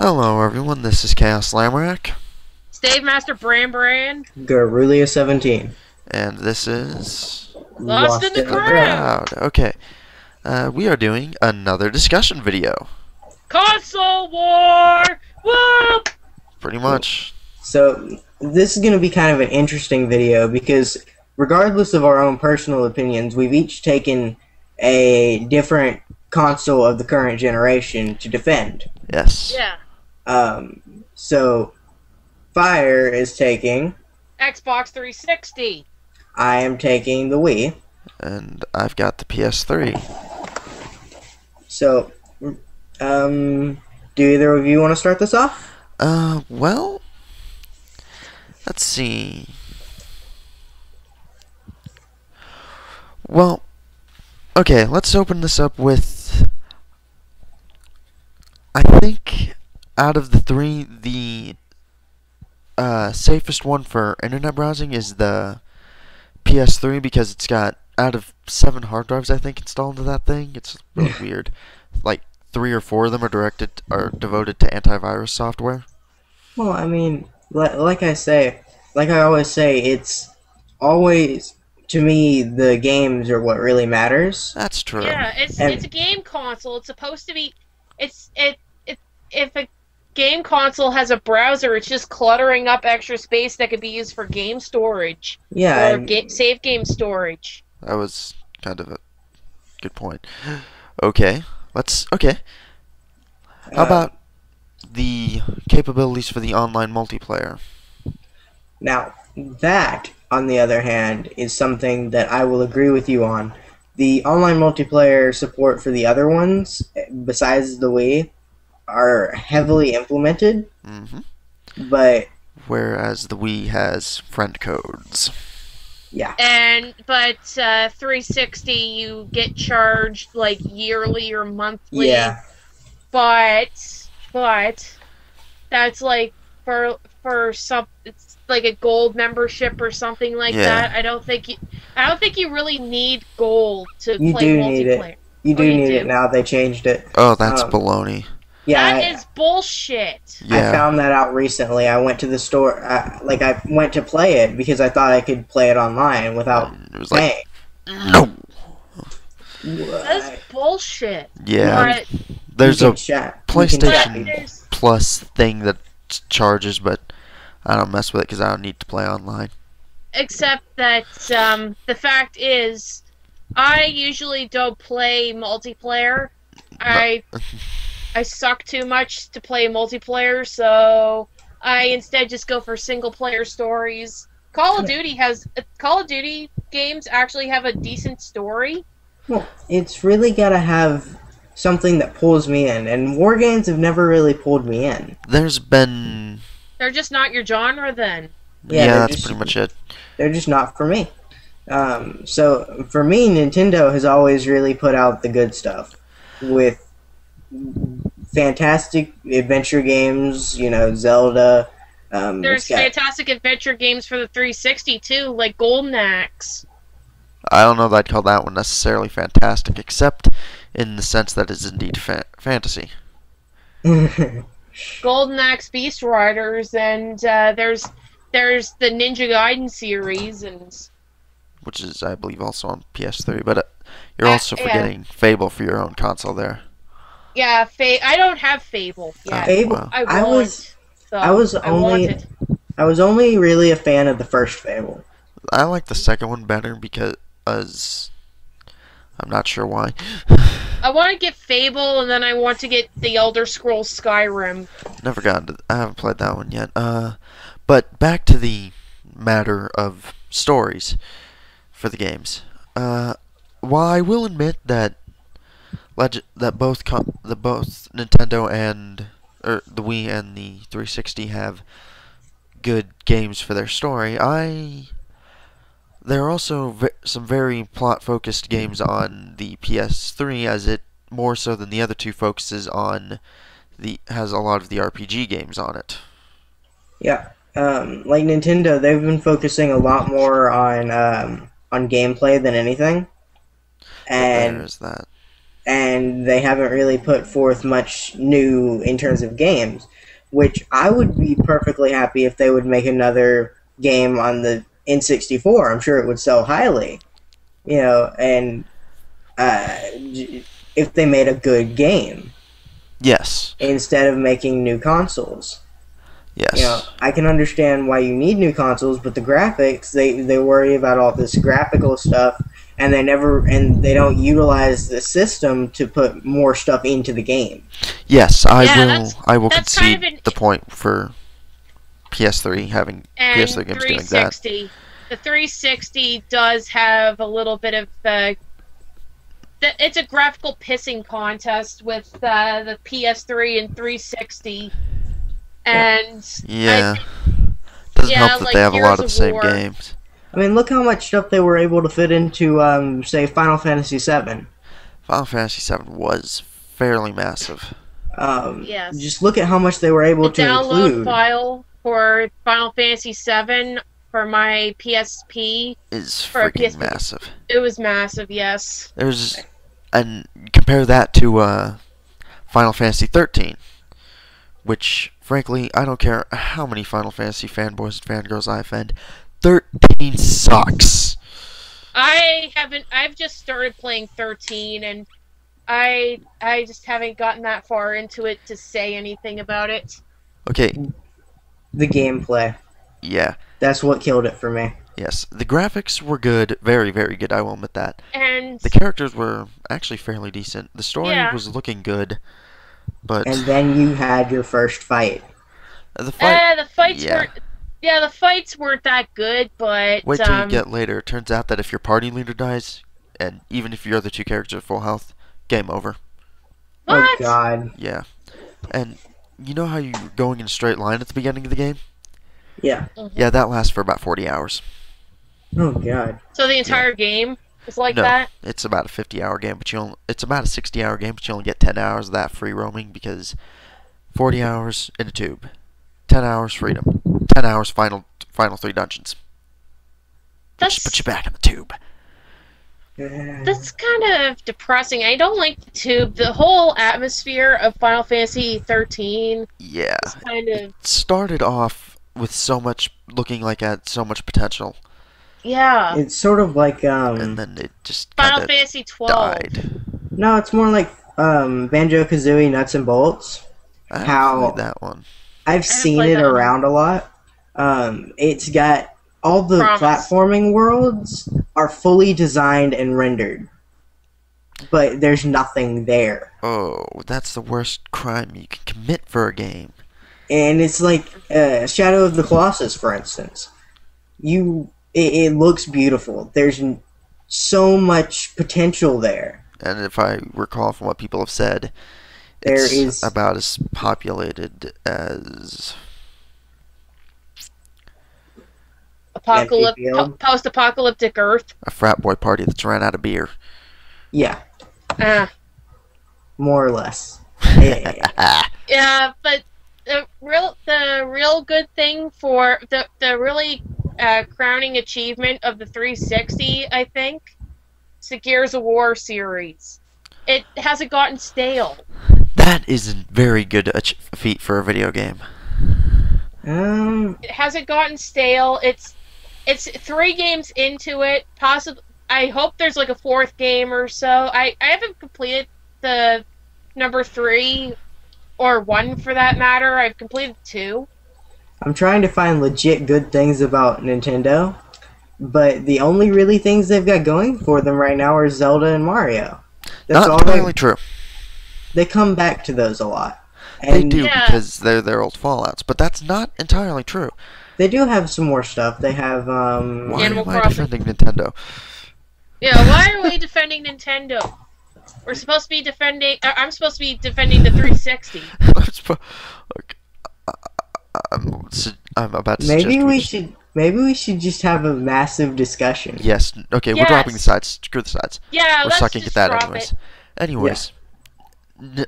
Hello everyone, this is Chaos Lamrack, Stave Master Bran, Garulia 17. and this is Lost in the The Crowd. Okay, we are doing another discussion video, Console War! Whoop! pretty much. So, this is going to be kind of an interesting video because regardless of our own personal opinions, we've each taken a different console of the current generation to defend. Yes. Yeah. So, Fire is taking, Xbox 360. I am taking the Wii. And I've got the PS3. So, do either of you want to start this off? Well, let's see. Well, okay, let's open this up with, I think, out of the three, the safest one for internet browsing is the PS3 because it's got, out of 7 hard drives I think installed into that thing, it's really weird. Like 3 or 4 of them are devoted to antivirus software. Well, I mean, like I always say, it's always, to me, the games are what really matters. That's true. Yeah, it's a game console. It's supposed to be. If a game console has a browser, it's just cluttering up extra space that could be used for game storage. Yeah. Or save game storage. That was kind of a good point. Okay, okay. How about the capabilities for the online multiplayer? Now, that, on the other hand, is something that I will agree with you on. The online multiplayer support for the other ones, besides the Wii, are heavily implemented, but... Whereas the Wii has friend codes. Yeah. But 360, you get charged like yearly or monthly. Yeah. But that's like for some, it's like a gold membership or something like that. I don't think you really need gold to You play do multiplayer. need it. You do need it now. They changed it. Oh, that's baloney. Yeah, that is bullshit. Yeah. I found that out recently. I went to the store, I went to play it because I thought I could play it online without It was paying. like, no. That's bullshit. Yeah. But There's a chat. PlayStation Plus thing that charges, but I don't mess with it because I don't need to play online. except that the fact is, I usually don't play multiplayer. I suck too much to play multiplayer, so I instead just go for single player stories. Call of Duty games actually have a decent story. Well, it's really got to have something that pulls me in, and war games have never really pulled me in. There's been... They're just not your genre then. Yeah, that's pretty much it. They're just not for me. So, for me, Nintendo has always really put out the good stuff with fantastic adventure games, Zelda. There's fantastic adventure games for the 360 too, like Golden Axe. I don't know that I'd call that one necessarily fantastic, except in the sense that it's indeed fantasy. Golden Axe Beast Riders, and there's the Ninja Gaiden series, and which is, I believe, also on PS3. But you're also forgetting Fable for your own console there. Yeah, I don't have Fable yet. Fable. Wow. I was only really a fan of the first Fable. I like the second one better because I'm not sure why. I want to get Fable, and then I want to get the Elder Scrolls Skyrim. I haven't played that one yet. But back to the matter of stories for the games. While I will admit that both Nintendo and the Wii and the 360 have good games for their story, there are also some very plot-focused games on the PS3, as it more so than the other two focuses on has a lot of the RPG games on it. Yeah, like Nintendo, they've been focusing a lot more on gameplay than anything, and there's that. and they haven't really put forth much new in terms of games, which I would be perfectly happy if they would make another game on the N64. I'm sure it would sell highly, and if they made a good game Yes. instead of making new consoles. Yes. I can understand why you need new consoles, but the graphics, they worry about all this graphical stuff, and they don't utilize the system to put more stuff into the game. Yes, Yeah, I will that's concede kind of the point for PS3 having and PS3 games doing that. 360. The 360 does have a little bit of it's a graphical pissing contest with the PS3 and 360, and Yeah. Doesn't Yeah, help that like they have a Gears lot of of the same War. games. I mean, look how much stuff they were able to fit into, say, Final Fantasy VII. Final Fantasy VII was fairly massive. Yes. Just look at how much they were able the to download include. file for Final Fantasy VII for my PSP, Is For a freaking PSP. massive. it was massive. Yes. And compare that to Final Fantasy 13, which, frankly, I don't care how many Final Fantasy fanboys and fangirls I offend. 13 sucks. I've just started playing 13, and I just haven't gotten that far into it to say anything about it. Okay, The gameplay. yeah, That's what killed it for me. yes. The graphics were good, very, very good, I will admit that. And The characters were actually fairly decent. The story Yeah. was looking good, but And then you had your first fight. the fight... the fights yeah. weren't. Yeah, the fights weren't that good, but Wait till you get later. It turns out that if your party leader dies, and even if your other two characters are full health, game over. what? Oh, God. Yeah. And you know how you're going in a straight line at the beginning of the game? Yeah. Yeah, that lasts for about 40 hours. Oh, God. So the entire game is like No, that. it's about a 50-hour game, but it's about a 60-hour game, but you only get 10 hours of that free roaming because 40 hours in a tube, 10 hours freedom, 10 hours final 3 dungeons. That's Put you back in the tube. that's kind of depressing. I don't like the tube. The whole atmosphere of Final Fantasy 13 Yeah. is kind of It started off with looking like it had so much potential, yeah. It's sort of like, and then it just Final kind of Fantasy 12. died. no, it's more like, Banjo-Kazooie Nuts and Bolts. I haven't How- played that one. I've seen played it that one. around a lot. It's got all the Promise. platforming worlds are fully designed and rendered, but there's nothing there. Oh, that's the worst crime you can commit for a game. And it's like Shadow of the Colossus, for instance. It looks beautiful. There's so much potential there. And if I recall from what people have said, There it's is- about as populated as... Field. Post-apocalyptic Earth. a frat boy party that's ran out of beer. Yeah, Ah. more or less. Yeah. Yeah, but the real good thing for the really crowning achievement of the 360, I think, is the Gears of War series. It hasn't gotten stale. That is a very good feat for a video game. It hasn't gotten stale. It's 3 games into it. Possibly, I hope there's like a 4th game or so. I haven't completed the number 3 or 1 for that matter. I've completed 2. I'm trying to find legit good things about Nintendo, but the only really things they've got going for them right now are Zelda and Mario. That's Not all entirely true. they come back to those a lot. They And do Yeah. because they're their old Fallouts, but that's not entirely true. they do have some more stuff. They have Why Animal am I Crossing. defending Nintendo? Yeah, why are we defending Nintendo? We're supposed to be defending. I'm supposed to be defending the 360. Okay, I'm about to suggest maybe we should just have a massive discussion. Yes. Okay, we're dropping the Yes. sides. Screw the sides. Yeah, We're let's sucking just at that drop anyways. it. Anyways,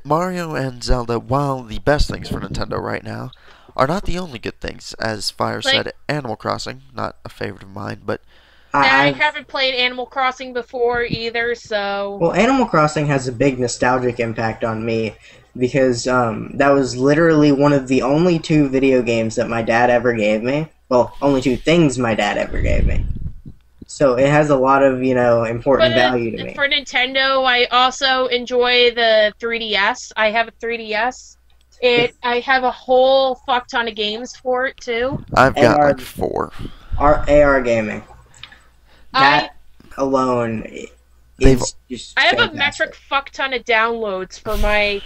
Mario and Zelda, while the best things for Nintendo right now, are not the only good things. As Fire Like- said, Animal Crossing, not a favorite of mine, but I I've haven't played Animal Crossing before either, so Well, Animal Crossing has a big nostalgic impact on me because that was literally one of the only two video games that my dad ever gave me. Well, only two things my dad ever gave me. So it has a lot of, important value to me. for Nintendo, I also enjoy the 3DS. I have a 3DS. I have a whole fuck ton of games for it too. I've got AR, like 4. AR gaming. That alone They've- is just I have a fantastic. metric fuck ton of downloads for my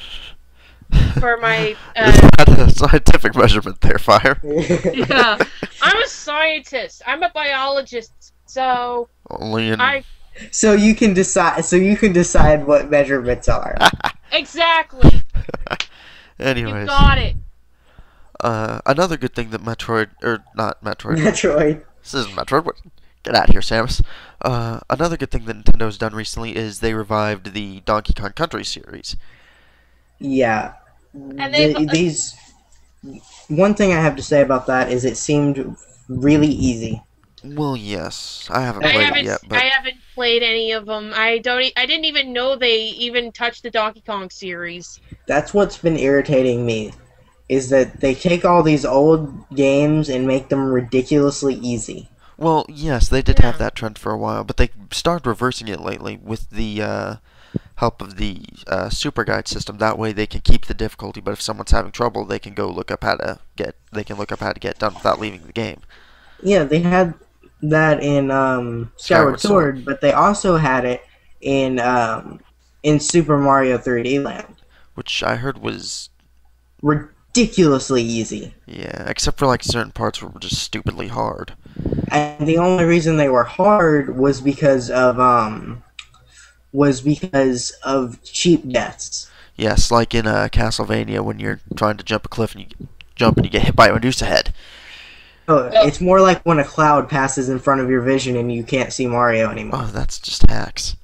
Is that a scientific measurement there, Fire? yeah. I'm a scientist. I'm a biologist. So Only in... So you can decide what measurements are. exactly. You Anyways, got it. another good thing that not Metroid. Metroid. This isn't Metroid. Get out of here, Samus. Another good thing that Nintendo's done recently is they revived the Donkey Kong Country series. Yeah. And they've- One thing I have to say about that is it seemed really easy. Well, yes, I haven't I played haven't it yet, but I haven't played any of them. I didn't even know they even touched the Donkey Kong series. That's what's been irritating me, is that they take all these old games and make them ridiculously easy. well, yes, they did have that trend for a while, but they started reversing it lately with the help of the super guide system. That way, they can keep the difficulty, but if someone's having trouble, they can go look up how to get it done without leaving the game. Yeah, they had that in Skyward Sword, but they also had it in Super Mario 3D Land. Which I heard was, Ridiculously easy. yeah, except for like certain parts were just stupidly hard. And the only reason they were hard was because of cheap deaths. Yes, like in Castlevania when you're trying to jump a cliff and you jump and you get hit by a Medusa head. Oh, it's more like when a cloud passes in front of your vision and you can't see Mario anymore. Oh, that's just hacks.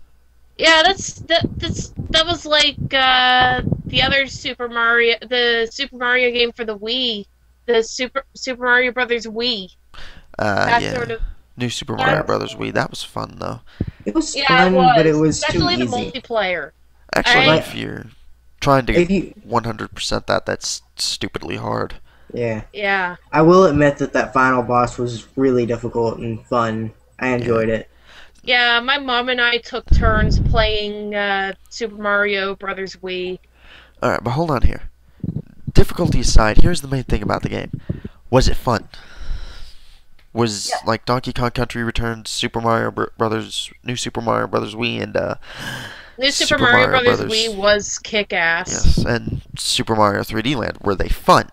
Yeah, that was like the other the Super Mario game for the Wii, the Super Mario Brothers Wii. That Yeah. sort of New Super Mario Brothers Wii. That was fun though. It was yeah, fun, it was. but it was Especially too the easy. multiplayer. Actually, I- if you're trying to If you- 100% that's stupidly hard. Yeah. Yeah. I will admit that final boss was really difficult and fun. I enjoyed it. Yeah, my mom and I took turns playing Super Mario Brothers Wii. Alright, but hold on here. Difficulty aside, here's the main thing about the game. Was it fun? Was like Donkey Kong Country Returns, Super Mario Brothers, New Super Mario Brothers Wii, and New Super Super Mario Mario Brothers Brothers. Wii was kick-ass. yes, and Super Mario 3D Land. Were they fun?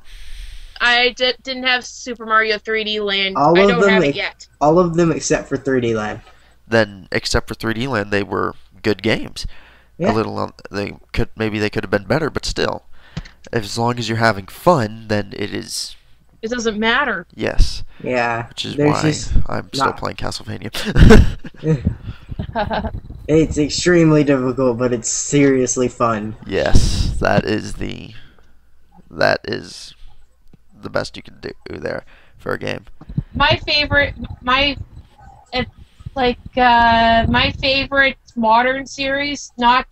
I didn't have Super Mario 3D Land. All I of don't them have ex- it yet. All of them except for 3D Land. Then, except for 3D Land, they were good games. Yeah. A little, they could have been better, but still, as long as you're having fun, then it is It doesn't matter. yes. Yeah. Which is there's why just I'm still not- playing Castlevania. It's extremely difficult, but it's seriously fun. Yes, that is the best you can do there for a game. My favorite modern series, not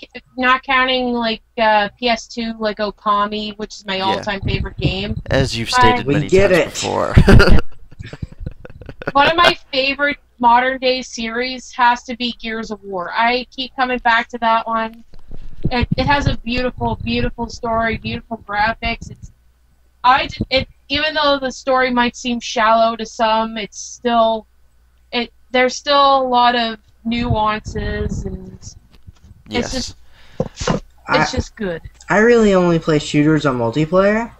counting like PS2, like Okami, which is my all-time favorite game. As you've stated We many get times it. before. One of my favorite modern day series has to be Gears of War. I keep coming back to that one. It has a beautiful, beautiful story, beautiful graphics. Even though the story might seem shallow to some, there's still a lot of nuances, and yes. it's just good. I really only play shooters on multiplayer.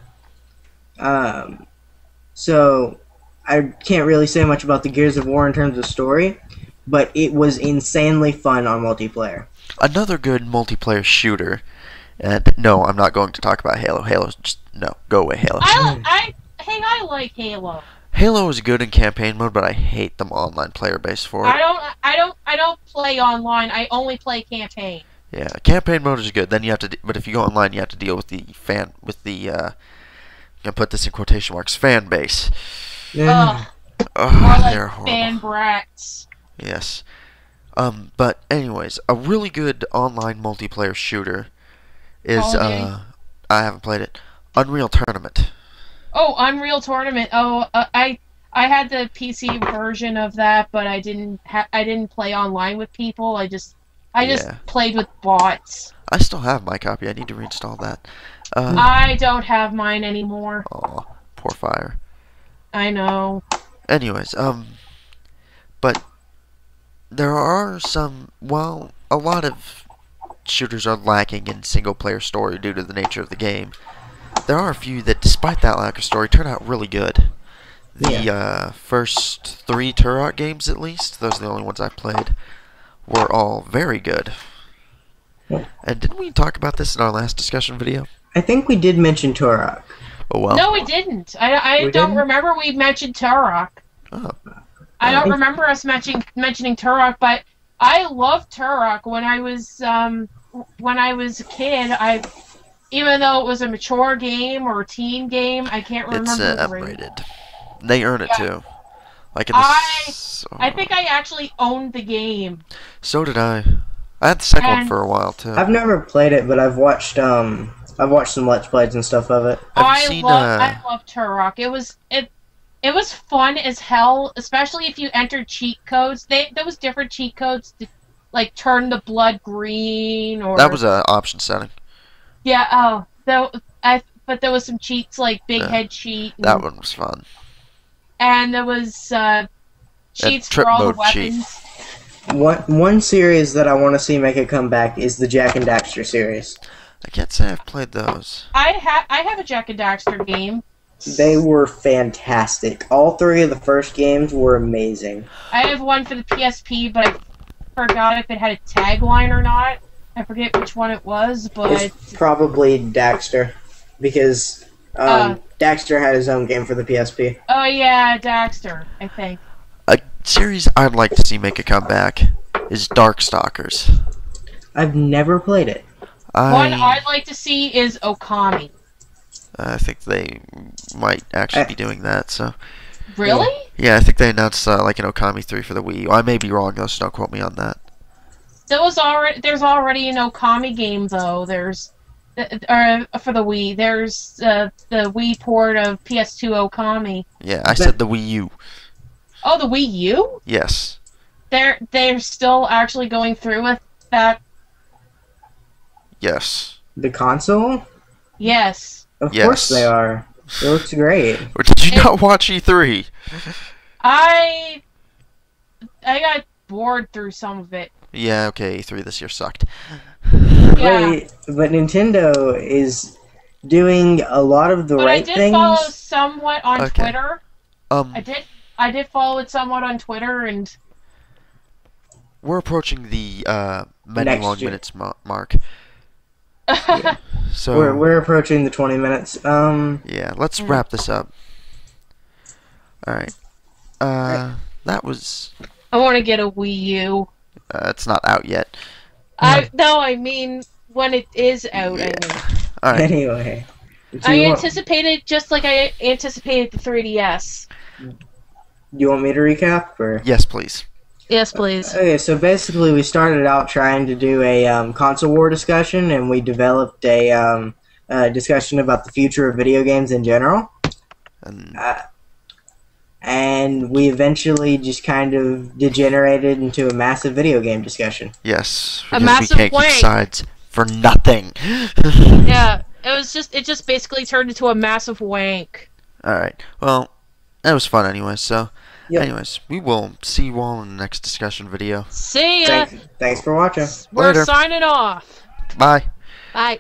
So I can't really say much about the Gears of War in terms of story, but it was insanely fun on multiplayer. Another good multiplayer shooter. And no, I'm not going to talk about Halo. Halo's just no, go away, Halo. I like Halo. Halo is good in campaign mode, but I hate the online player base for it. I don't play online. I only play campaign. Yeah, campaign mode is good. Then you have to, but if you go online, you have to deal with the I'm gonna put this in quotation marks, fan base. Ugh, more Ugh, they're like horrible. fan brats. Yes. But anyways, a really good online multiplayer shooter is Call of Duty? I haven't played it. Unreal Tournament. Oh, Unreal Tournament. Oh, I had the PC version of that, but I didn't play online with people. I just Yeah. played with bots. I still have my copy. I need to reinstall that. I don't have mine anymore. Oh, poor fire. I know. Anyways, but there are some, well, a lot of shooters are lacking in single-player story due to the nature of the game. There are a few that, despite that lack of story, turn out really good. The first 3 Turok games, at least, those are the only ones I played, were all very good. And didn't we talk about this in our last discussion video? I think we did mention Turok. Oh well. No, we didn't. I We don't didn't? remember we mentioned Turok. Oh. I don't remember us mentioning Turok, but I loved Turok when I was a kid. Even though it was a mature game or a teen game, I can't remember. It's the M-rated. They earn it Yeah. too. Like in the I think I actually owned the game. So did I. I had the second one And- for a while too. I've never played it, but I've watched some Let's Plays and stuff of it. Have you I seen, love Turok. It was fun as hell, especially if you entered cheat codes. There was different cheat codes to like turn the blood green or That was an option setting. yeah. But there was some cheats like big Yeah. head cheat. And, That one was fun. and there was cheats trip for all the mode cheat. weapons. One series that I want to see make a comeback is the Jack and Daxter series. I can't say I've played those. I have a Jack and Daxter game. They were fantastic. All 3 of the first games were amazing. I have one for the PSP, but I forgot if it had a tagline or not. I forget which one it was, but It's probably Daxter, because Daxter had his own game for the PSP. oh yeah, Daxter, I think. A series I'd like to see make a comeback is Darkstalkers. I've never played it. One I'd like to see is Okami. I think they might actually be doing that. So Really? yeah, I think they announced like an Okami 3 for the Wii U. I may be wrong though, so don't quote me on that. There's already an Okami game though. There's for the Wii. There's the Wii port of PS2 Okami. Yeah, I said the Wii U. Oh, the Wii U? Yes. They're still actually going through with that. Yes. The console? Yes. Of Yes. course they are. It looks great. Or did you not watch E3? I got bored through some of it. Yeah, okay, E3 this year sucked. Yeah. But Nintendo is doing a lot of the But right I did things. follow somewhat on Okay. Twitter. I did follow it somewhat on Twitter, and We're approaching the many Next long year. minutes mark. So We're approaching the 20 minutes. yeah, let's wrap this up. All right. That was. I want to get a Wii U. It's not out yet. I mean when it is out. Yeah. I mean. All right. Anyway. I anticipated just like I anticipated the 3DS. You want me to recap? Or? Yes, please. Yes, please. Okay, so basically we started out trying to do a console war discussion, and we developed a discussion about the future of video games in general. And we eventually just kind of degenerated into a massive video game discussion. Yes, A because we massive can't wank. keep sides for nothing. Yeah, it just basically turned into a massive wank. All right. Well, that was fun anyway. So, Yep. anyways, we will see you all in the next discussion video. See ya. Thanks for watching. We're Later. signing off. Bye. Bye.